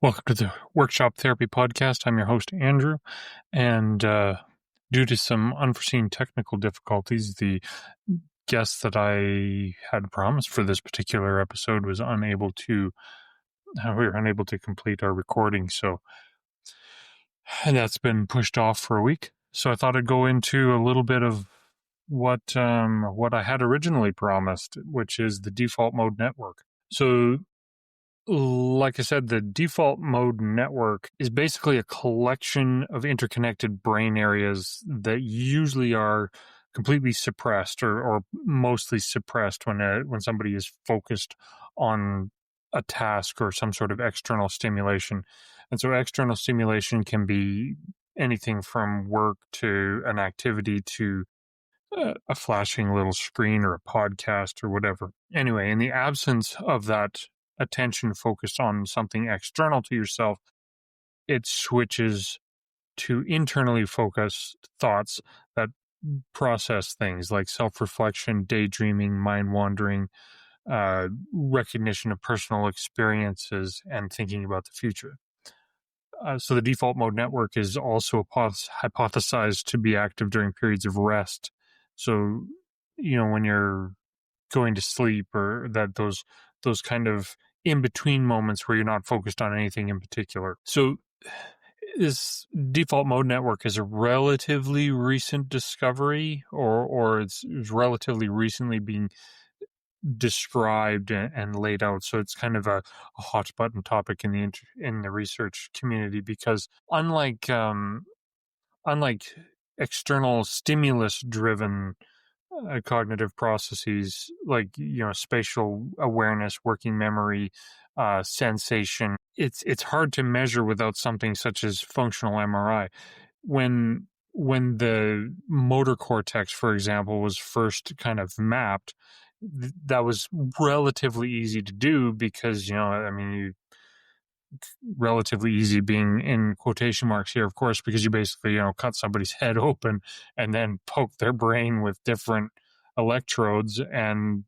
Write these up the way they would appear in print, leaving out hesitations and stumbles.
Welcome to the Workshop Therapy Podcast. I'm your host, Andrew, and due to some unforeseen technical difficulties, the guest that I had promised for this particular episode was unable to. We were unable to complete our recording, and that's been pushed off for a week. So I thought I'd go into a little bit of what I had originally promised, which is the default mode network. So, like I said, the default mode network is basically a collection of interconnected brain areas that usually are completely suppressed or mostly suppressed when somebody is focused on a task or some sort of external stimulation. And so external stimulation can be anything from work to an activity to a flashing little screen or a podcast or whatever. Anyway, in the absence of that attention focused on something external to yourself, it switches to internally focused thoughts that process things like self-reflection, daydreaming, mind wandering, recognition of personal experiences, and thinking about the future. So the default mode network is also hypothesized to be active during periods of rest. So, when you're going to sleep, or that those kind of in between moments where you're not focused on anything in particular. So this default mode network is a relatively recent discovery, or it's relatively recently being described and laid out. So it's kind of a hot button topic in the research community, because unlike external stimulus driven cognitive processes like spatial awareness, working memory, sensation, it's hard to measure without something such as functional MRI. When the motor cortex, for example, was first kind of mapped, that was relatively easy to do because relatively easy being in quotation marks here, of course, because you basically, cut somebody's head open and then poke their brain with different electrodes and,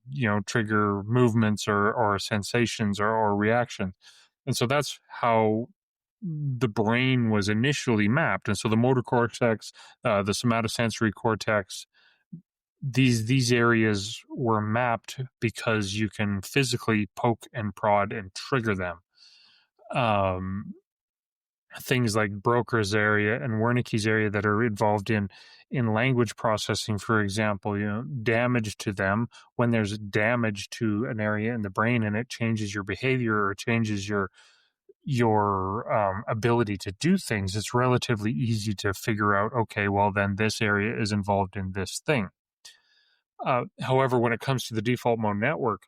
trigger movements or sensations or reactions. And so that's how the brain was initially mapped. And so the motor cortex, the somatosensory cortex, these areas were mapped because you can physically poke and prod and trigger them. Things like Broca's area and Wernicke's area that are involved in language processing, for example, damage to them. When there's damage to an area in the brain and it changes your behavior or changes your ability to do things, it's relatively easy to figure out, okay, well, then this area is involved in this thing. However, when it comes to the default mode network,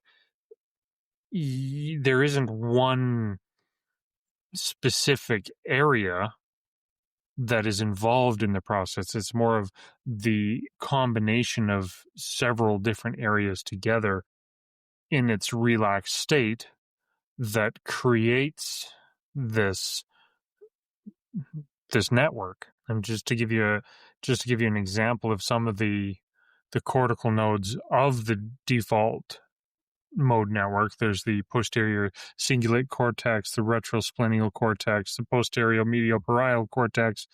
there isn't one specific area that is involved in the process. It's more of the combination of several different areas together in its relaxed state that creates this network. And just to give you an example of some of the cortical nodes of the default mode network, there's the posterior cingulate cortex, the retrosplenial cortex, the posterior medial parietal cortex,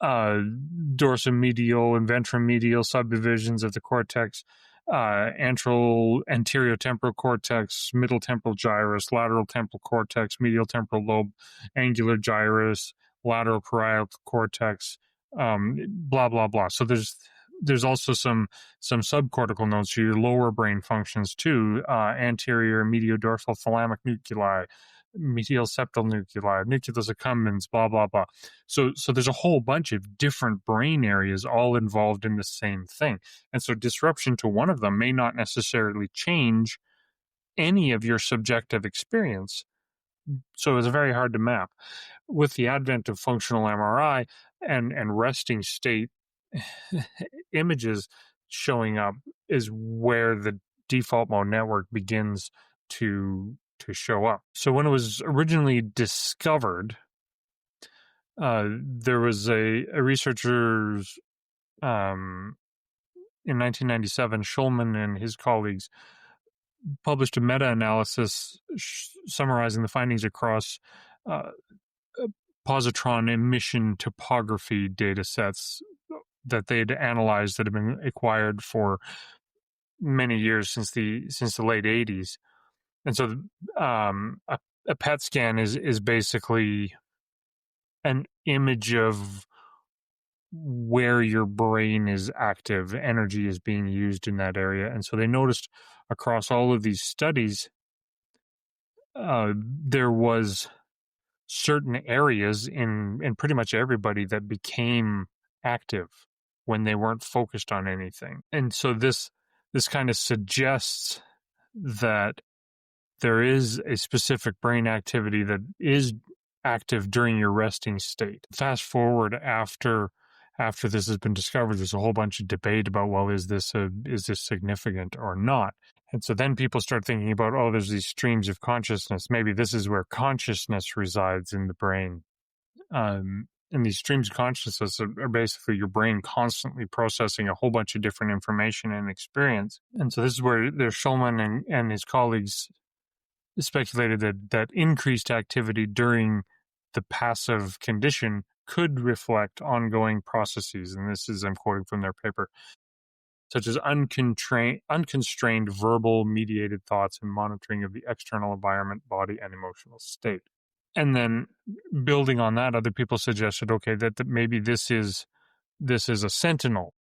dorsomedial and ventromedial subdivisions of the cortex, anterior temporal cortex, middle temporal gyrus, lateral temporal cortex, medial temporal lobe, angular gyrus, lateral parietal cortex, blah blah blah. So there's also some subcortical nodes to your lower brain functions too, anterior mediodorsal thalamic nuclei, medial septal nuclei, nucleus accumbens, blah blah blah. So there's a whole bunch of different brain areas all involved in the same thing, and so disruption to one of them may not necessarily change any of your subjective experience. So it's very hard to map. With the advent of functional MRI and resting state images showing up is where the default mode network begins to show up. So when it was originally discovered, there was a researcher in 1997, Schulman and his colleagues published a meta-analysis summarizing the findings across uh, positron emission topography data sets that they'd analyzed that had been acquired for many years since the late 80s. And so a PET scan is basically an image of where your brain is active, energy is being used in that area. And so they noticed across all of these studies, there was certain areas in pretty much everybody that became active when they weren't focused on anything. And so this kind of suggests that there is a specific brain activity that is active during your resting state. Fast forward after this has been discovered, there's a whole bunch of debate about, well, is this significant or not? And so then people start thinking about, oh, there's these streams of consciousness. Maybe this is where consciousness resides in the brain. And these streams of consciousness are basically your brain constantly processing a whole bunch of different information and experience. And so this is where Schulman and his colleagues speculated that increased activity during the passive condition could reflect ongoing processes. And this is, I'm quoting from their paper, such as unconstrained verbal mediated thoughts and monitoring of the external environment, body, and emotional state. And then building on that, other people suggested, okay, that maybe this is a sentinel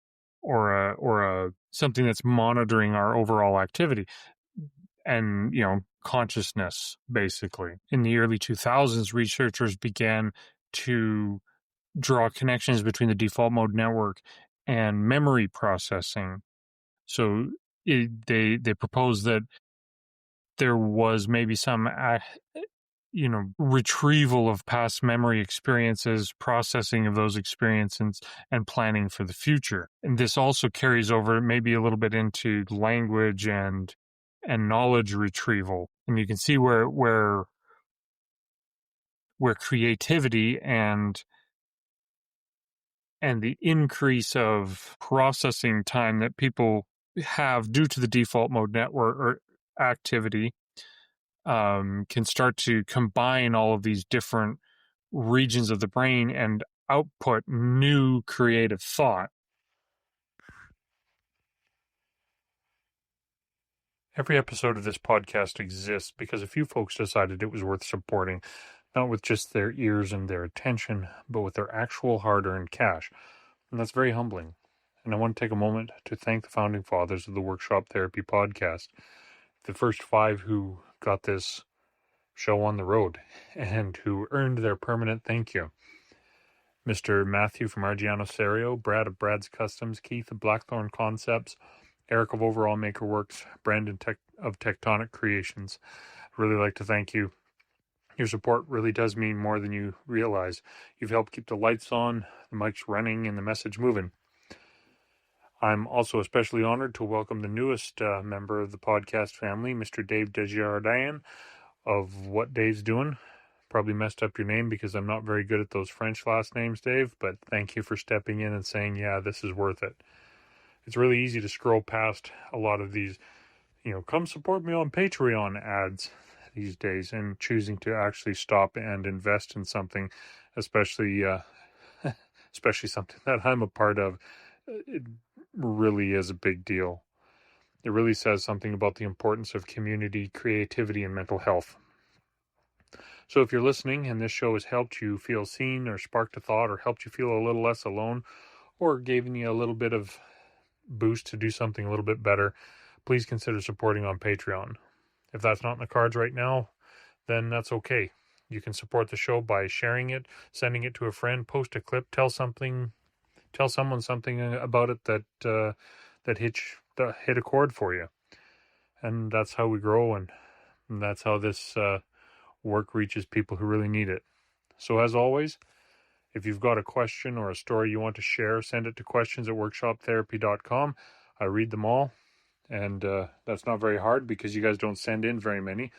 or a something that's monitoring our overall activity and, consciousness, basically. In the early 2000s, researchers began to draw connections between the default mode network and memory processing. So they proposed that there was maybe some retrieval of past memory experiences, processing of those experiences, and planning for the future. And this also carries over maybe a little bit into language and knowledge retrieval. And you can see where creativity and the increase of processing time that people have due to the default mode network or activity can start to combine all of these different regions of the brain and output new creative thought. Every episode of this podcast exists because a few folks decided it was worth supporting, not with just their ears and their attention, but with their actual hard-earned cash. And that's very humbling. And I want to take a moment to thank the founding fathers of the Workshop Therapy podcast, the first 5 who got this show on the road and who earned their permanent thank you. Mr. Matthew from Argiano Serio, Brad of Brad's Customs, Keith of Blackthorn Concepts, Eric of Overall Maker Works, Brandon of Tectonic Creations. I'd really like to thank you. Your support really does mean more than you realize. You've helped keep the lights on, the mics running, and the message moving. I'm also especially honored to welcome the newest member of the podcast family, Mr. Dave Desjardins of What Dave's Doing. Probably messed up your name because I'm not very good at those French last names, Dave, but thank you for stepping in and saying, yeah, this is worth it. It's really easy to scroll past a lot of these, come support me on Patreon ads these days, and choosing to actually stop and invest in something, especially something that I'm a part of. It really is a big deal. It really says something about the importance of community, creativity, and mental health. So if you're listening and this show has helped you feel seen or sparked a thought or helped you feel a little less alone or given you a little bit of boost to do something a little bit better, please consider supporting on Patreon. If that's not in the cards right now, then that's okay. You can support the show by sharing it, sending it to a friend, post a clip, tell someone something about it that hit a chord for you. And that's how we grow, and that's how this work reaches people who really need it. So as always, if you've got a question or a story you want to share, send it to questions@workshoptherapy.com. I read them all, and that's not very hard because you guys don't send in very many.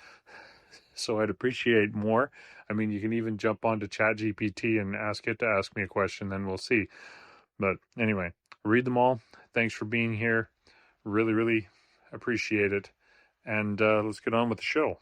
So I'd appreciate more. I mean, you can even jump onto ChatGPT and ask it to ask me a question, then we'll see. But anyway, read them all. Thanks for being here. Really, really appreciate it. And let's get on with the show.